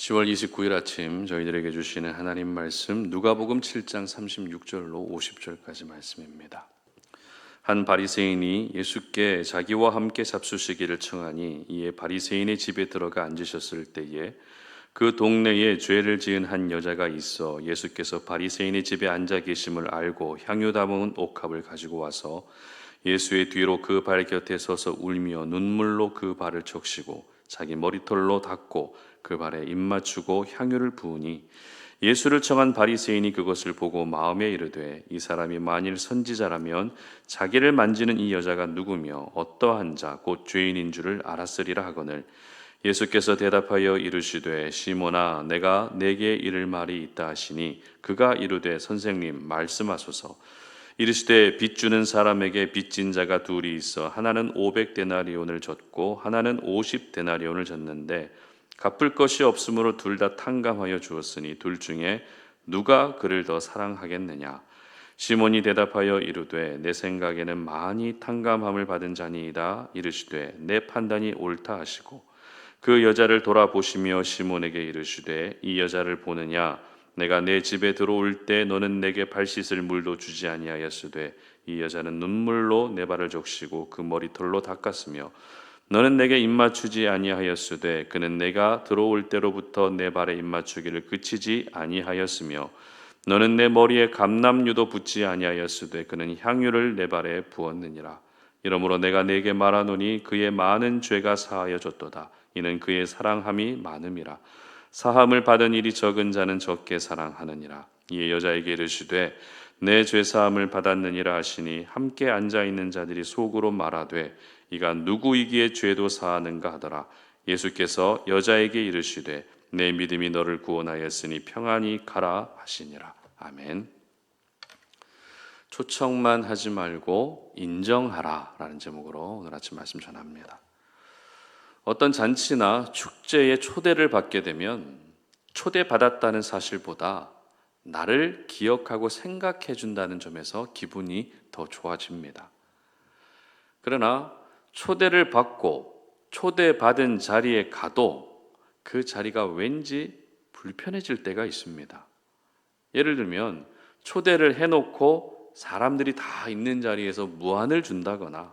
10월 29일 아침 저희들에게 주시는 하나님 말씀 누가복음 7장 36절로 50절까지 말씀입니다. 한 바리새인이 예수께 자기와 함께 잡수시기를 청하니 이에 바리새인의 집에 들어가 앉으셨을 때에 그 동네에 죄를 지은 한 여자가 있어 예수께서 바리새인의 집에 앉아 계심을 알고 향유 담은 옥합을 가지고 와서 예수의 뒤로 그 발 곁에 서서 울며 눈물로 그 발을 적시고 자기 머리털로 닦고 그 발에 입 맞추고 향유를 부으니 예수를 청한 바리새인이 그것을 보고 마음에 이르되 이 사람이 만일 선지자라면 자기를 만지는 이 여자가 누구며 어떠한 자 곧 죄인인 줄을 알았으리라 하거늘 예수께서 대답하여 이르시되 시몬아 내가 네게 이를 말이 있다 하시니 그가 이르되 선생님 말씀하소서. 이르시되 빚 주는 사람에게 빚진 자가 둘이 있어 하나는 500데나리온을 졌고 하나는 50데나리온을 졌는데 갚을 것이 없으므로 둘 다 탕감하여 주었으니 둘 중에 누가 그를 더 사랑하겠느냐. 시몬이 대답하여 이르되 내 생각에는 많이 탕감함을 받은 자니이다. 이르시되 내 판단이 옳다 하시고 그 여자를 돌아보시며 시몬에게 이르시되 이 여자를 보느냐. 내가 내 집에 들어올 때 너는 내게 발 씻을 물도 주지 아니하였으되 이 여자는 눈물로 내 발을 적시고 그 머리털로 닦았으며 너는 내게 입맞추지 아니하였으되 그는 내가 들어올 때로부터 내 발에 입맞추기를 그치지 아니하였으며 너는 내 머리에 감람유도 붓지 아니하였으되 그는 향유를 내 발에 부었느니라. 이러므로 내가 네게 말하노니 그의 많은 죄가 사하여졌도다. 이는 그의 사랑함이 많음이라. 사함을 받은 일이 적은 자는 적게 사랑하느니라. 이에 여자에게 이르시되 내 죄사함을 받았느니라 하시니 함께 앉아있는 자들이 속으로 말하되 이가 누구이기에 죄도 사하는가 하더라. 예수께서 여자에게 이르시되 내 믿음이 너를 구원하였으니 평안히 가라 하시니라. 아멘. 초청만 하지 말고 인정하라 라는 제목으로 오늘 아침 말씀 전합니다. 어떤 잔치나 축제에 초대를 받게 되면 초대받았다는 사실보다 나를 기억하고 생각해 준다는 점에서 기분이 더 좋아집니다. 그러나 초대를 받고 초대받은 자리에 가도 그 자리가 왠지 불편해질 때가 있습니다. 예를 들면 초대를 해놓고 사람들이 다 있는 자리에서 무안을 준다거나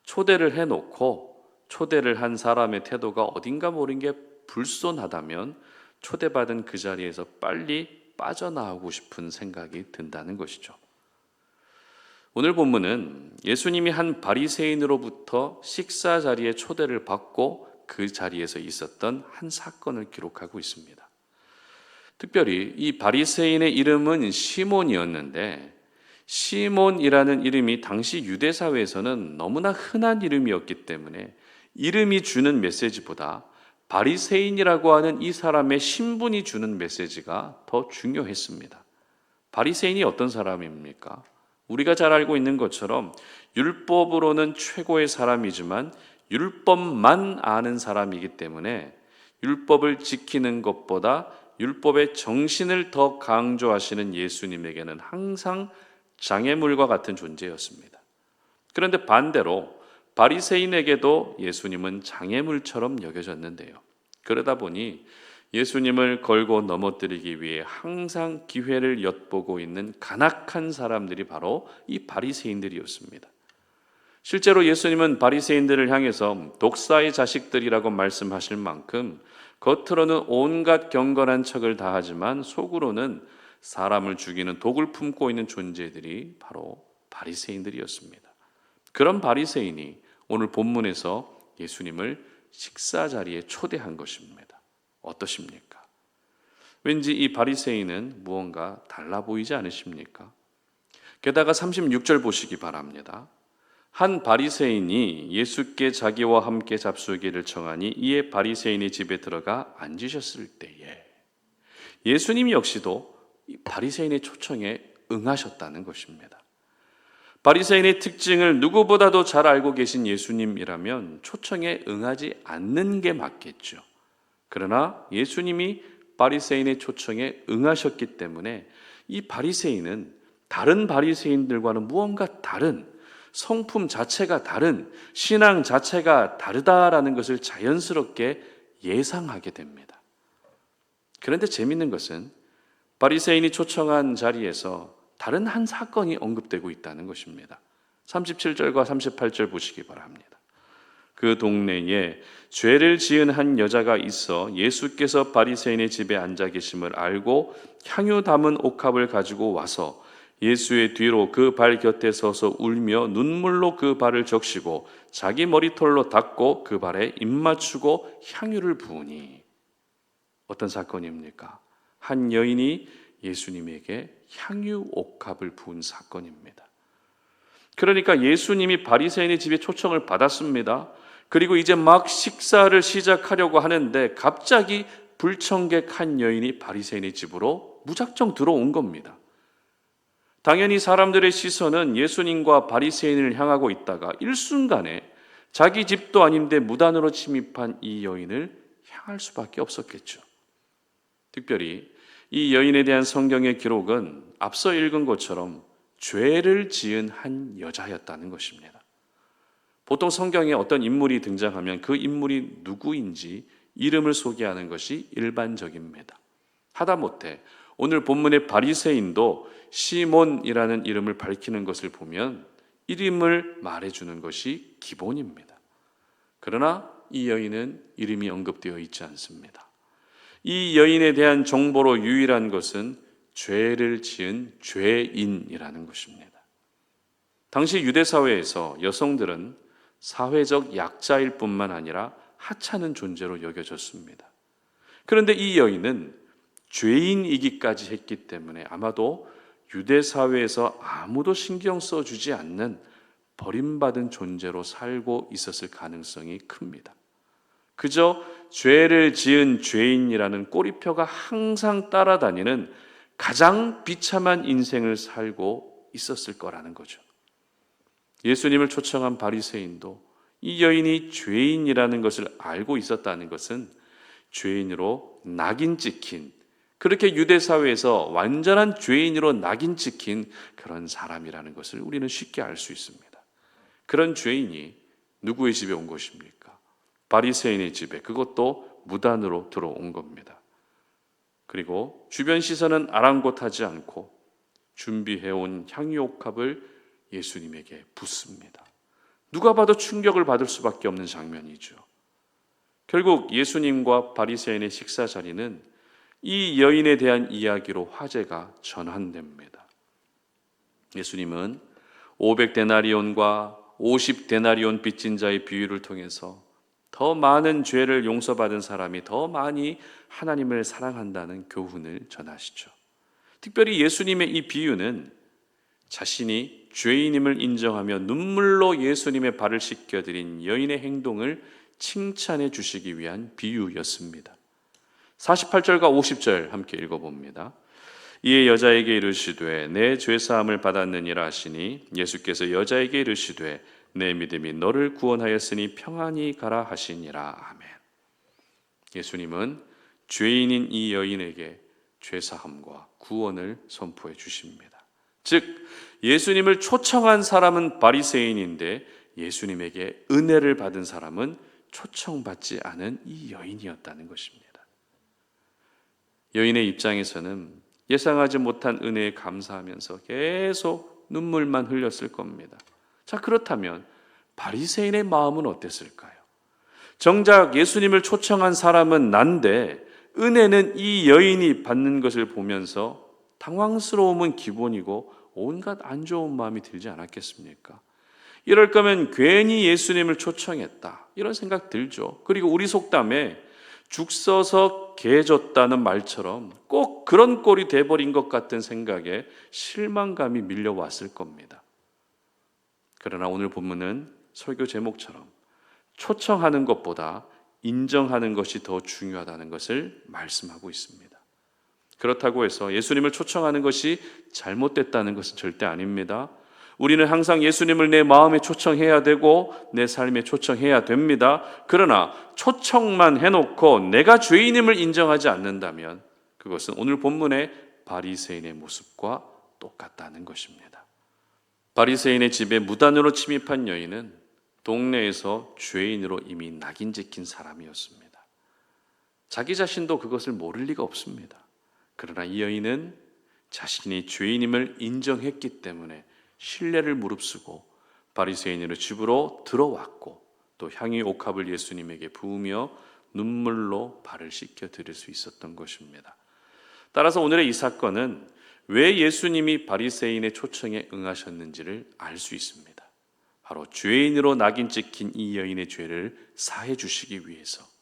초대를 해놓고 초대를 한 사람의 태도가 어딘가 모르는 게 불손하다면 초대받은 그 자리에서 빨리 빠져나오고 싶은 생각이 든다는 것이죠. 오늘 본문은 예수님이 한 바리새인으로부터 식사 자리에 초대를 받고 그 자리에서 있었던 한 사건을 기록하고 있습니다. 특별히 이 바리새인의 이름은 시몬이었는데 시몬이라는 이름이 당시 유대 사회에서는 너무나 흔한 이름이었기 때문에 이름이 주는 메시지보다 바리새인이라고 하는 이 사람의 신분이 주는 메시지가 더 중요했습니다. 바리새인이 어떤 사람입니까? 우리가 잘 알고 있는 것처럼 율법으로는 최고의 사람이지만 율법만 아는 사람이기 때문에 율법을 지키는 것보다 율법의 정신을 더 강조하시는 예수님에게는 항상 장애물과 같은 존재였습니다. 그런데 반대로 바리새인에게도 예수님은 장애물처럼 여겨졌는데요. 그러다 보니 예수님을 걸고 넘어뜨리기 위해 항상 기회를 엿보고 있는 간악한 사람들이 바로 이 바리새인들이었습니다. 실제로 예수님은 바리새인들을 향해서 독사의 자식들이라고 말씀하실 만큼 겉으로는 온갖 경건한 척을 다하지만 속으로는 사람을 죽이는 독을 품고 있는 존재들이 바로 바리새인들이었습니다. 그런 바리새인이 오늘 본문에서 예수님을 식사 자리에 초대한 것입니다. 어떠십니까? 왠지 이 바리새인은 무언가 달라 보이지 않으십니까? 게다가 36절 보시기 바랍니다. 한 바리새인이 예수께 자기와 함께 잡수기를 청하니 이에 바리새인의 집에 들어가 앉으셨을 때에 예수님 역시도 바리새인의 초청에 응하셨다는 것입니다. 바리새인의 특징을 누구보다도 잘 알고 계신 예수님이라면 초청에 응하지 않는 게 맞겠죠. 그러나 예수님이 바리새인의 초청에 응하셨기 때문에 이 바리새인은 다른 바리새인들과는 무언가 다른 성품 자체가 다른 신앙 자체가 다르다라는 것을 자연스럽게 예상하게 됩니다. 그런데 재밌는 것은 바리새인이 초청한 자리에서 다른 한 사건이 언급되고 있다는 것입니다. 37절과 38절 보시기 바랍니다. 그 동네에 죄를 지은 한 여자가 있어 예수께서 바리새인의 집에 앉아 계심을 알고 향유 담은 옥합을 가지고 와서 예수의 뒤로 그 발 곁에 서서 울며 눈물로 그 발을 적시고 자기 머리털로 닦고 그 발에 입 맞추고 향유를 부으니. 어떤 사건입니까? 한 여인이 예수님에게 향유 옥합을 부은 사건입니다. 그러니까 예수님이 바리새인의 집에 초청을 받았습니다. 그리고 이제 막 식사를 시작하려고 하는데 갑자기 불청객 한 여인이 바리새인의 집으로 무작정 들어온 겁니다. 당연히 사람들의 시선은 예수님과 바리새인을 향하고 있다가 일순간에 자기 집도 아닌데 무단으로 침입한 이 여인을 향할 수밖에 없었겠죠. 특별히 이 여인에 대한 성경의 기록은 앞서 읽은 것처럼 죄를 지은 한 여자였다는 것입니다. 보통 성경에 어떤 인물이 등장하면 그 인물이 누구인지 이름을 소개하는 것이 일반적입니다. 하다못해 오늘 본문의 바리새인도 시몬이라는 이름을 밝히는 것을 보면 이름을 말해주는 것이 기본입니다. 그러나 이 여인은 이름이 언급되어 있지 않습니다. 이 여인에 대한 정보로 유일한 것은 죄를 지은 죄인이라는 것입니다. 당시 유대 사회에서 여성들은 사회적 약자일 뿐만 아니라 하찮은 존재로 여겨졌습니다. 그런데 이 여인은 죄인이기까지 했기 때문에 아마도 유대 사회에서 아무도 신경 써주지 않는 버림받은 존재로 살고 있었을 가능성이 큽니다. 그저 죄를 지은 죄인이라는 꼬리표가 항상 따라다니는 가장 비참한 인생을 살고 있었을 거라는 거죠. 예수님을 초청한 바리새인도 이 여인이 죄인이라는 것을 알고 있었다는 것은 죄인으로 낙인 찍힌, 그렇게 유대 사회에서 완전한 죄인으로 낙인 찍힌 그런 사람이라는 것을 우리는 쉽게 알 수 있습니다. 그런 죄인이 누구의 집에 온 것입니까? 바리새인의 집에, 그것도 무단으로 들어온 겁니다. 그리고 주변 시선은 아랑곳하지 않고 준비해온 향유옥합을 예수님에게 붓습니다. 누가 봐도 충격을 받을 수밖에 없는 장면이죠. 결국 예수님과 바리새인의 식사 자리는 이 여인에 대한 이야기로 화제가 전환됩니다. 예수님은 500데나리온과 50데나리온 빚진 자의 비유를 통해서 더 많은 죄를 용서받은 사람이 더 많이 하나님을 사랑한다는 교훈을 전하시죠. 특별히 예수님의 이 비유는 자신이 죄인임을 인정하며 눈물로 예수님의 발을 씻겨드린 여인의 행동을 칭찬해 주시기 위한 비유였습니다. 48절과 50절 함께 읽어봅니다. 이에 여자에게 이르시되 내 죄사함을 받았느니라 하시니 예수께서 여자에게 이르시되 내 믿음이 너를 구원하였으니 평안히 가라 하시니라. 아멘. 예수님은 죄인인 이 여인에게 죄사함과 구원을 선포해 주십니다. 즉 예수님을 초청한 사람은 바리새인인데 예수님에게 은혜를 받은 사람은 초청받지 않은 이 여인이었다는 것입니다. 여인의 입장에서는 예상하지 못한 은혜에 감사하면서 계속 눈물만 흘렸을 겁니다. 자, 그렇다면 바리새인의 마음은 어땠을까요? 정작 예수님을 초청한 사람은 난데 은혜는 이 여인이 받는 것을 보면서 당황스러움은 기본이고 온갖 안 좋은 마음이 들지 않았겠습니까? 이럴 거면 괜히 예수님을 초청했다, 이런 생각 들죠. 그리고 우리 속담에 죽 써서 개 줬다는 말처럼 꼭 그런 꼴이 돼버린 것 같은 생각에 실망감이 밀려왔을 겁니다. 그러나 오늘 본문은 설교 제목처럼 초청하는 것보다 인정하는 것이 더 중요하다는 것을 말씀하고 있습니다. 그렇다고 해서 예수님을 초청하는 것이 잘못됐다는 것은 절대 아닙니다. 우리는 항상 예수님을 내 마음에 초청해야 되고 내 삶에 초청해야 됩니다. 그러나 초청만 해놓고 내가 죄인임을 인정하지 않는다면 그것은 오늘 본문의 바리새인의 모습과 똑같다는 것입니다. 바리새인의 집에 무단으로 침입한 여인은 동네에서 죄인으로 이미 낙인 찍힌 사람이었습니다. 자기 자신도 그것을 모를 리가 없습니다. 그러나 이 여인은 자신이 죄인임을 인정했기 때문에 신뢰를 무릅쓰고 바리새인의 집으로 들어왔고 또 향유 옥합을 예수님에게 부으며 눈물로 발을 씻겨 드릴 수 있었던 것입니다. 따라서 오늘의 이 사건은 왜 예수님이 바리새인의 초청에 응하셨는지를 알 수 있습니다. 바로 죄인으로 낙인 찍힌 이 여인의 죄를 사해 주시기 위해서,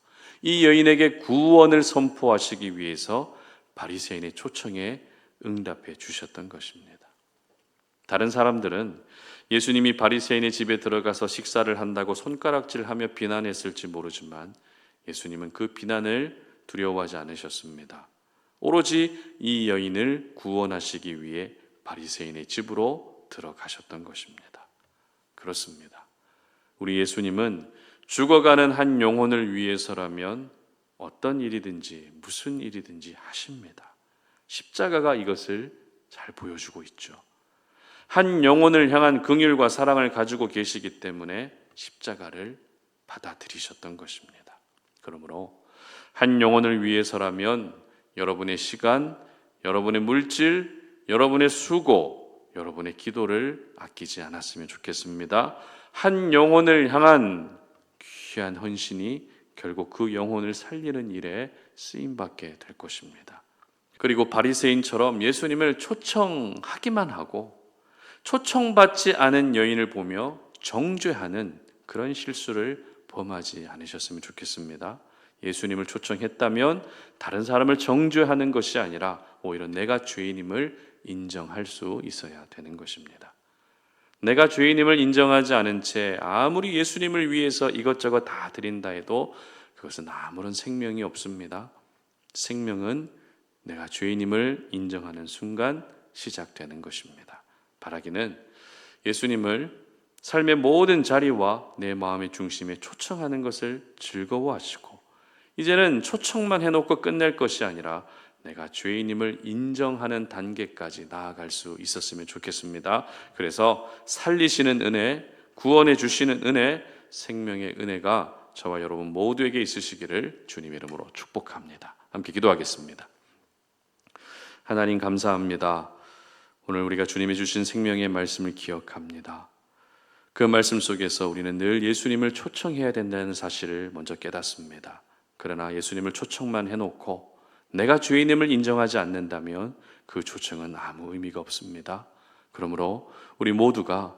이 여인에게 구원을 선포하시기 위해서 바리새인의 초청에 응답해 주셨던 것입니다. 다른 사람들은 예수님이 바리새인의 집에 들어가서 식사를 한다고 손가락질하며 비난했을지 모르지만 예수님은 그 비난을 두려워하지 않으셨습니다. 오로지 이 여인을 구원하시기 위해 바리새인의 집으로 들어가셨던 것입니다. 그렇습니다. 우리 예수님은 죽어가는 한 영혼을 위해서라면 어떤 일이든지 무슨 일이든지 하십니다. 십자가가 이것을 잘 보여주고 있죠. 한 영혼을 향한 긍휼과 사랑을 가지고 계시기 때문에 십자가를 받아들이셨던 것입니다. 그러므로 한 영혼을 위해서라면 여러분의 시간, 여러분의 물질, 여러분의 수고, 여러분의 기도를 아끼지 않았으면 좋겠습니다. 한 영혼을 향한 귀한 헌신이 결국 그 영혼을 살리는 일에 쓰임받게 될 것입니다. 그리고 바리새인처럼 예수님을 초청하기만 하고 초청받지 않은 여인을 보며 정죄하는 그런 실수를 범하지 않으셨으면 좋겠습니다. 예수님을 초청했다면 다른 사람을 정죄하는 것이 아니라 오히려 내가 죄인임을 인정할 수 있어야 되는 것입니다. 내가 죄인임을 인정하지 않은 채 아무리 예수님을 위해서 이것저것 다 드린다 해도 그것은 아무런 생명이 없습니다. 생명은 내가 죄인임을 인정하는 순간 시작되는 것입니다. 바라기는 예수님을 삶의 모든 자리와 내 마음의 중심에 초청하는 것을 즐거워하시고 이제는 초청만 해놓고 끝낼 것이 아니라 내가 죄인임을 인정하는 단계까지 나아갈 수 있었으면 좋겠습니다. 그래서 살리시는 은혜, 구원해 주시는 은혜, 생명의 은혜가 저와 여러분 모두에게 있으시기를 주님의 이름으로 축복합니다. 함께 기도하겠습니다. 하나님 감사합니다. 오늘 우리가 주님이 주신 생명의 말씀을 기억합니다. 그 말씀 속에서 우리는 늘 예수님을 초청해야 된다는 사실을 먼저 깨닫습니다. 그러나 예수님을 초청만 해놓고 내가 죄인임을 인정하지 않는다면 그 초청은 아무 의미가 없습니다. 그러므로 우리 모두가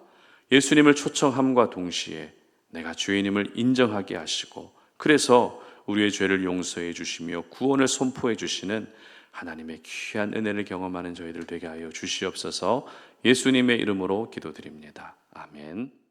예수님을 초청함과 동시에 내가 죄인임을 인정하게 하시고 그래서 우리의 죄를 용서해 주시며 구원을 선포해 주시는 하나님의 귀한 은혜를 경험하는 저희들 되게 하여 주시옵소서. 예수님의 이름으로 기도드립니다. 아멘.